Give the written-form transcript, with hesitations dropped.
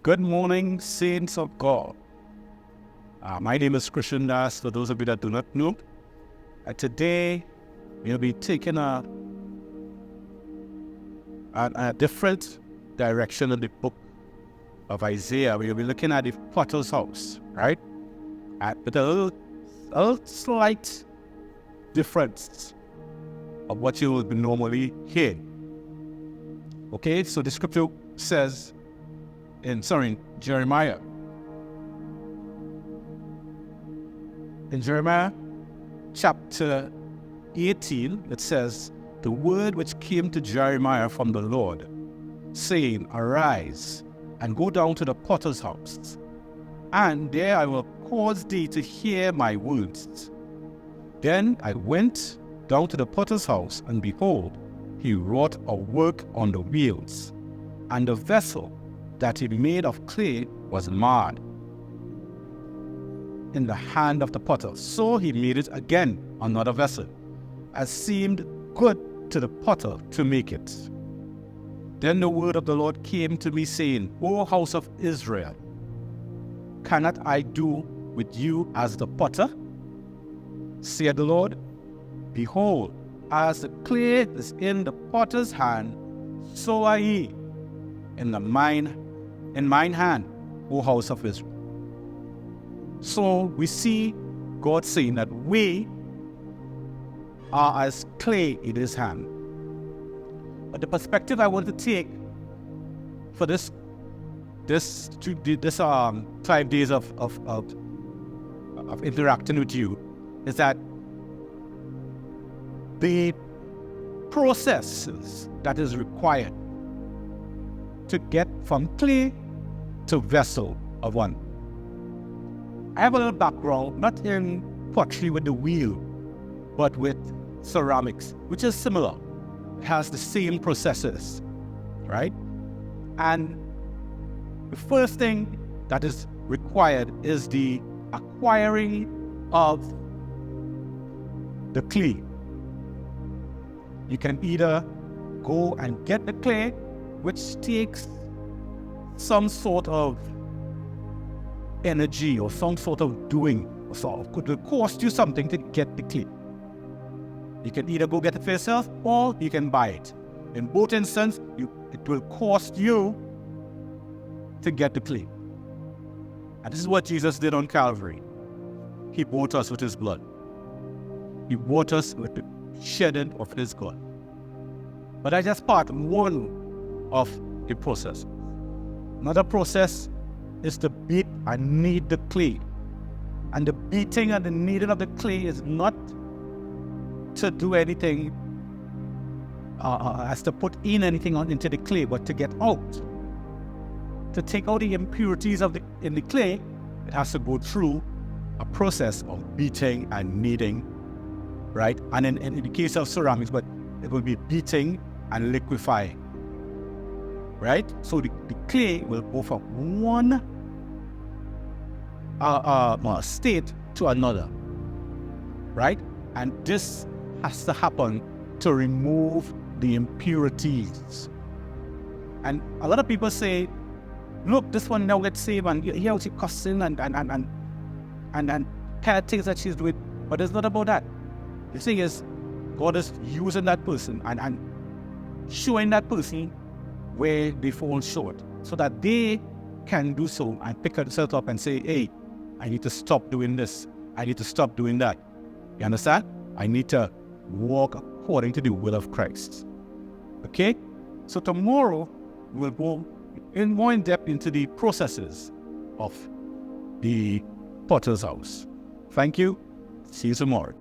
Good morning, saints of God. My name is Christian Das, for those of you that do not know. Today, we'll be taking a different direction in the book of Isaiah. We'll be looking at the potter's house, right? With a little slight difference of what you will be normally hearing. Okay, so the scripture says in Jeremiah. In Jeremiah chapter 18, it says, "The word which came to Jeremiah from the Lord, saying, Arise, and go down to the potter's house, and there I will cause thee to hear my words. Then I went down to the potter's house, and behold, he wrought a work on the wheels, and the vessel that he made of clay was marred in the hand of the potter. So he made it again another vessel, as seemed good to the potter to make it. Then the word of the Lord came to me, saying, O house of Israel, cannot I do with you as the potter? Saith the Lord, Behold, as the clay is in the potter's hand, so are ye in mine hand, O house of Israel." So we see God saying that we are as clay in his hand. But the perspective I want to take for this 5 days of interacting with you is that the processes that is required to get from clay to vessel of one. I have a little background, not in pottery with the wheel, but with ceramics, which is similar. It has the same processes, right? And the first thing that is required is the acquiring of the clay. You can either go and get the clay, which takes some sort of energy or some sort of doing, or sort of could cost you something to get the clay. You can either go get it for yourself or you can buy it. In both instances, it will cost you to get the clay. And this is what Jesus did on Calvary. He bought us with his blood. He bought us with the shedding of his blood. But that's just part one of the process. Another process is to beat and knead the clay. And the beating and the kneading of the clay is not to do anything as to put in anything into the clay, but to get out. To take out the impurities in the clay, it has to go through a process of beating and kneading, right? And in the case of ceramics, but it will be beating and liquefying, right? So the clay will go from one state to another, right? And this has to happen to remove the impurities. And a lot of people say, look, this one now gets saved, and here she's cussing and kind of things that she's doing. But it's not about that. The thing is, God is using that person and showing that person where they fall short, so that they can do so and pick themselves up and say, hey, I need to stop doing this. I need to stop doing that. You understand? I need to walk according to the will of Christ. Okay? So tomorrow, we'll go more in depth into the processes of the potter's house. Thank you. See you tomorrow.